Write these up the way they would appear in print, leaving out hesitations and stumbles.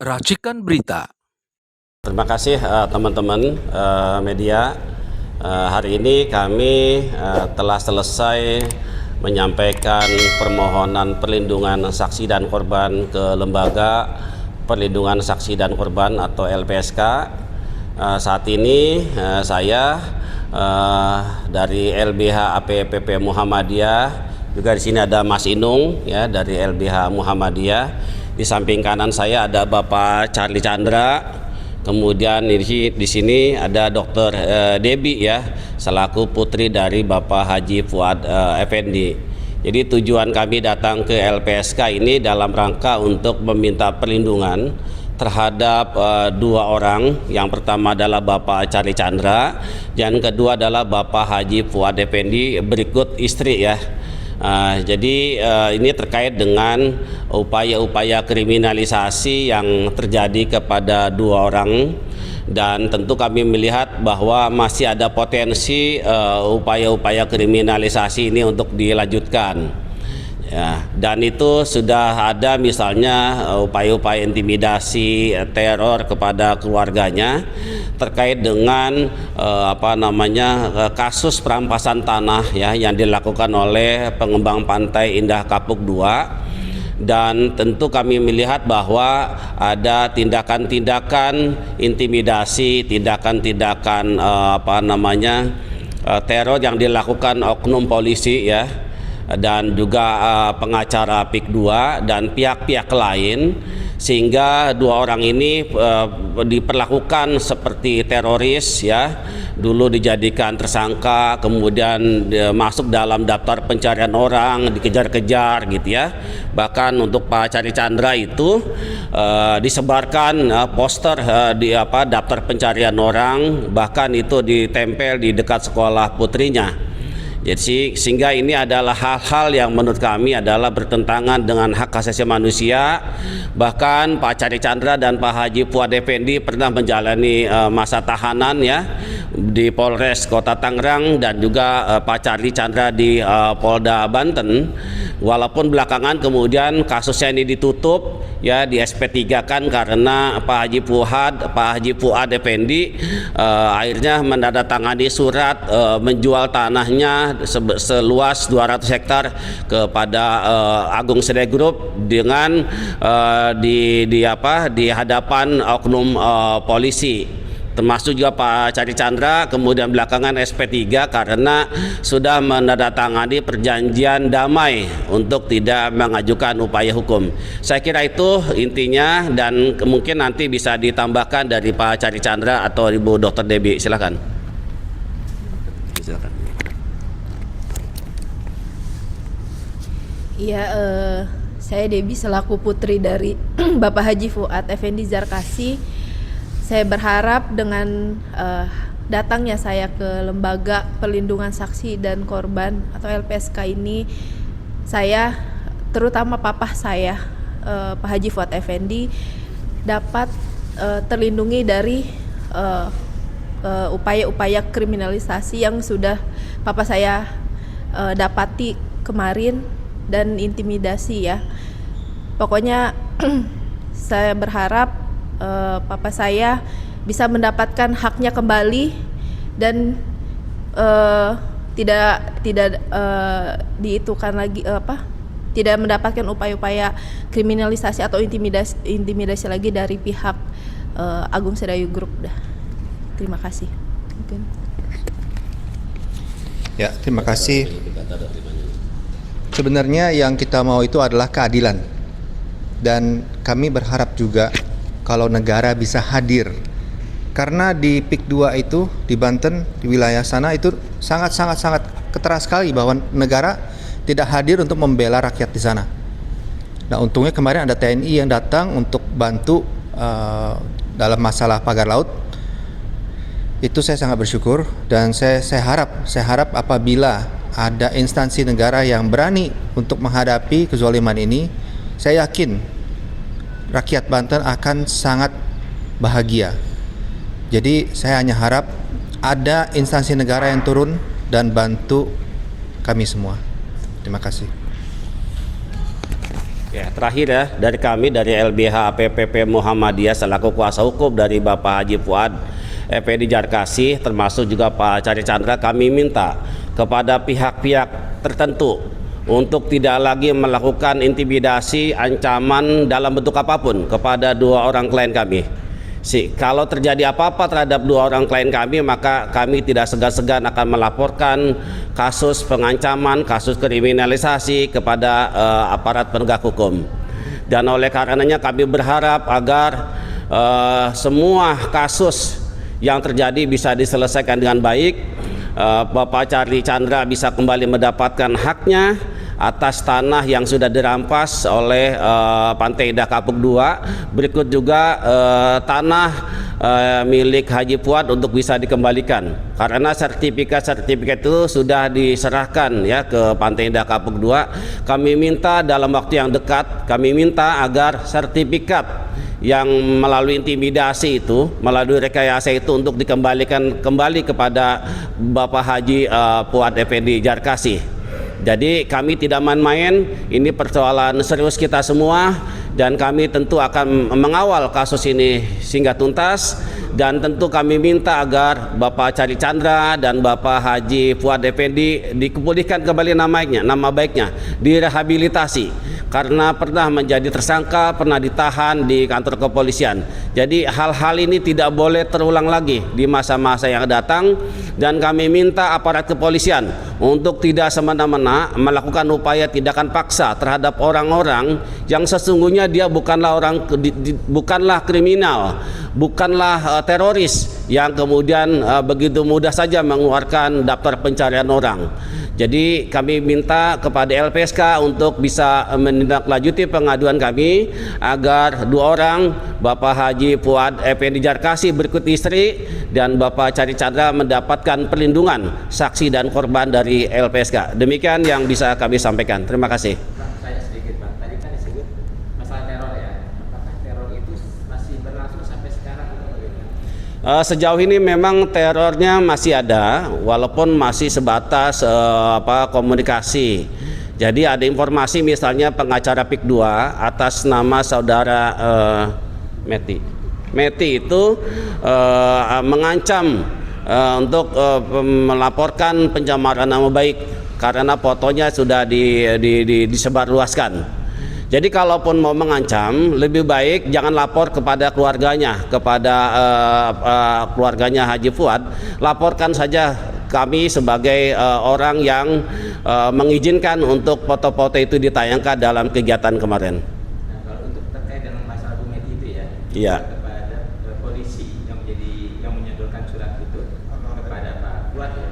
Racikan Berita. Terima kasih teman-teman media. Hari ini kami telah selesai menyampaikan permohonan perlindungan saksi dan korban ke Lembaga Perlindungan Saksi dan Korban atau LPSK. Saat ini saya dari LBH APPP Muhammadiyah, juga di sini ada Mas Inung ya dari LBH Muhammadiyah. Di samping kanan saya ada Bapak Charlie Chandra. Kemudian di sini ada Dr. Debbie ya, selaku putri dari Bapak Haji Fuad Effendi. Jadi tujuan kami datang ke LPSK ini dalam rangka untuk meminta perlindungan terhadap dua orang. Yang pertama adalah Bapak Charlie Chandra, yang kedua adalah Bapak Haji Fuad Effendi berikut istri ya. Jadi ini terkait dengan upaya-upaya kriminalisasi yang terjadi kepada dua orang, dan tentu kami melihat bahwa masih ada potensi upaya-upaya kriminalisasi ini untuk dilanjutkan. Ya, dan itu sudah ada misalnya upaya-upaya intimidasi, teror kepada keluarganya terkait dengan kasus perampasan tanah ya yang dilakukan oleh pengembang pantai Indah Kapuk II. Dan tentu kami melihat bahwa ada tindakan-tindakan intimidasi, tindakan-tindakan teror yang dilakukan oknum polisi ya, dan juga pengacara PIK 2 dan pihak-pihak lain, sehingga dua orang ini diperlakukan seperti teroris ya. Dulu dijadikan tersangka, kemudian masuk dalam daftar pencarian orang, dikejar-kejar gitu ya. Bahkan untuk Pak Charlie Chandra itu disebarkan poster di daftar pencarian orang, bahkan itu ditempel di dekat sekolah putrinya. Jadi sehingga ini adalah hal-hal yang menurut kami adalah bertentangan dengan hak asasi manusia. Bahkan Pak Charlie Chandra dan Pak Haji Fuad Effendi pernah menjalani masa tahanan ya di Polres Kota Tangerang, dan juga Pak Charlie Chandra di Polda Banten. Walaupun belakangan kemudian kasusnya ini ditutup ya, di SP3 kan, karena Pak Haji Fuad Effendi akhirnya menandatangani surat menjual tanahnya seluas 200 hektar kepada Agung Sedayu Group dengan di hadapan oknum polisi, termasuk juga Pak Charlie Chandra kemudian belakangan SP3 karena sudah menandatangani perjanjian damai untuk tidak mengajukan upaya hukum. Saya kira itu intinya, dan mungkin nanti bisa ditambahkan dari Pak Charlie Chandra atau Ibu Dr. Debbie. Silakan. Silakan. Iya, saya Debbie selaku putri dari Bapak Haji Fuad Effendi Zarkasi. Saya berharap dengan datangnya saya ke Lembaga Perlindungan Saksi dan Korban atau LPSK ini, saya terutama papa saya Pak Haji Fuad Effendi dapat terlindungi dari upaya-upaya kriminalisasi yang sudah papa saya dapati kemarin, dan intimidasi ya. Pokoknya saya berharap papa saya bisa mendapatkan haknya kembali, dan tidak diitukan lagi tidak mendapatkan upaya-upaya kriminalisasi atau intimidasi lagi dari pihak Agung Sedayu Group. Terima kasih. Mungkin. Ya, terima kasih. Sebenarnya yang kita mau itu adalah keadilan, dan kami berharap juga kalau negara bisa hadir, karena di PIK 2 itu di Banten, di wilayah sana itu sangat keras sekali bahwa negara tidak hadir untuk membela rakyat di sana. Nah, untungnya kemarin ada TNI yang datang untuk bantu dalam masalah pagar laut. Itu saya sangat bersyukur, dan saya harap apabila ada instansi negara yang berani untuk menghadapi kezaliman ini, saya yakin rakyat Banten akan sangat bahagia. Jadi saya hanya harap ada instansi negara yang turun dan bantu kami semua. Terima kasih. Ya, terakhir ya dari kami dari LBH PPP Muhammadiyah selaku kuasa hukum dari Bapak Haji Fuad Effendi Jarkasih termasuk juga Pak Cari Chandra, kami minta kepada pihak-pihak tertentu untuk tidak lagi melakukan intimidasi, ancaman dalam bentuk apapun kepada dua orang klien kami. Kalau terjadi apa-apa terhadap dua orang klien kami, maka kami tidak segan-segan akan melaporkan kasus pengancaman, kasus kriminalisasi kepada aparat penegak hukum. Dan oleh karenanya kami berharap agar semua kasus yang terjadi bisa diselesaikan dengan baik. Bapak Cari Chandra bisa kembali mendapatkan haknya atas tanah yang sudah dirampas oleh Pantai Indah Kapuk 2. Berikut juga tanah milik Haji Fuad untuk bisa dikembalikan karena sertifikat itu sudah diserahkan ya ke Pantai Indah Kapuk 2. Kami minta dalam waktu yang dekat, kami minta agar sertifikat yang melalui intimidasi itu, melalui rekayasa itu untuk dikembalikan kembali kepada Bapak Haji Fuad Effendi Jarkasih. Jadi kami tidak main-main, ini persoalan serius kita semua dan kami tentu akan mengawal kasus ini sehingga tuntas. Dan tentu kami minta agar Bapak Cari Chandra dan Bapak Haji Fuad Effendi dipulihkan kembali nama baiknya, direhabilitasi karena pernah menjadi tersangka, pernah ditahan di kantor kepolisian. Jadi hal-hal ini tidak boleh terulang lagi di masa-masa yang datang dan kami minta aparat kepolisian untuk tidak semena-mena melakukan upaya tindakan paksa terhadap orang-orang yang sesungguhnya dia bukanlah kriminal, bukanlah teroris yang kemudian begitu mudah saja mengeluarkan daftar pencarian orang. Jadi kami minta kepada LPSK untuk bisa menindaklanjuti pengaduan kami agar dua orang, Bapak Haji Fuad Effendi Jarkasih berikut istri dan Bapak Cari Chandra mendapatkan perlindungan saksi dan korban dari LPSK. Demikian yang bisa kami sampaikan. Terima kasih. Saya sedikit Pak, tadi kan disebut masalah teror ya. Apakah teror itu masih berlangsung sampai sekarang atau bagaimana? Sejauh ini memang terornya masih ada, walaupun masih sebatas komunikasi. Jadi ada informasi misalnya pengacara PIK 2 atas nama saudara Meti itu mengancam untuk melaporkan pencemaran nama baik karena fotonya sudah disebarluaskan. Jadi kalaupun mau mengancam, lebih baik jangan lapor kepada keluarganya, keluarganya Haji Fuad. Laporkan saja kami sebagai orang yang mengizinkan untuk foto-foto itu ditayangkan dalam kegiatan kemarin. Nah, kalau untuk terkait dengan masalah Bu Meti itu ya, Iya. kepada polisi yang menyodorkan surat itu kepada Pak Fuad ya,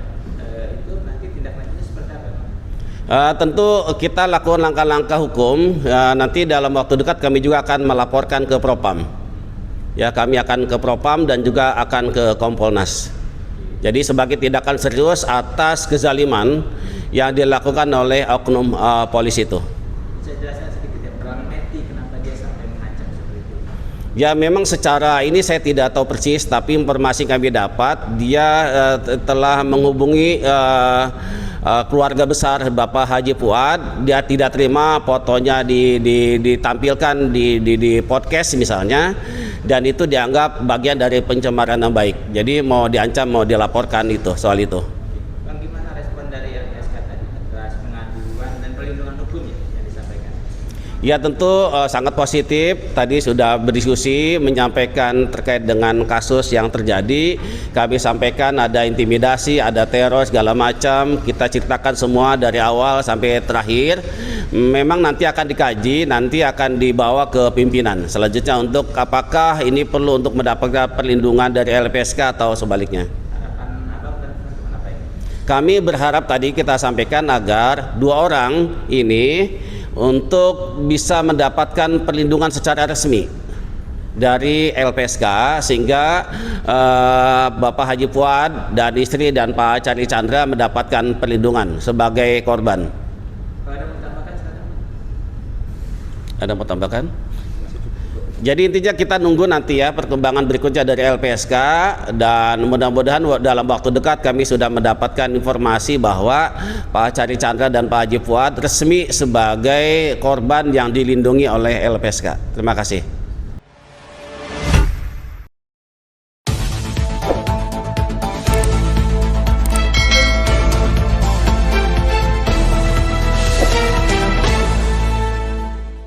itu nanti tindak lanjutnya seperti apa? Tentu kita lakukan langkah-langkah hukum. Nanti dalam waktu dekat kami juga akan melaporkan ke Propam. Ya, kami akan ke Propam dan juga akan ke Kompolnas. Jadi sebagai tindakan serius atas kezaliman yang dilakukan oleh oknum polisi itu. Saya jelaskan sedikit ya, peran Meti kenapa dia sampai mengancam seperti itu? Ya memang secara ini saya tidak tahu persis, tapi informasi kami dapat dia telah menghubungi keluarga besar Bapak Haji Fuad. Dia tidak terima fotonya ditampilkan di podcast misalnya, dan itu dianggap bagian dari pencemaran nama baik. Jadi mau diancam, mau dilaporkan itu soal itu. Bang, gimana respon dari LPSK tadi atas pengaduan dan perlindungan hukumnya yang disampaikan? Ya tentu sangat positif. Tadi sudah berdiskusi menyampaikan terkait dengan kasus yang terjadi. Kami sampaikan ada intimidasi, ada teror segala macam. Kita ceritakan semua dari awal sampai terakhir. Memang nanti akan dikaji, nanti akan dibawa ke pimpinan selanjutnya untuk apakah ini perlu untuk mendapatkan perlindungan dari LPSK atau sebaliknya. Harapan Abang dan teman-teman apa ini? Kami berharap tadi kita sampaikan agar dua orang ini untuk bisa mendapatkan perlindungan secara resmi dari LPSK sehingga Bapak Haji Fuad dan istri dan Pak Cari Chandra mendapatkan perlindungan sebagai korban. Kalau ada mau tambahkan sekarang? Ada mau tambahkan? Jadi intinya kita nunggu nanti ya perkembangan berikutnya dari LPSK, dan mudah-mudahan dalam waktu dekat kami sudah mendapatkan informasi bahwa Pak Chandra Chandra dan Pak Haji Fuad resmi sebagai korban yang dilindungi oleh LPSK. Terima kasih.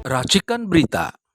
Racikan Berita.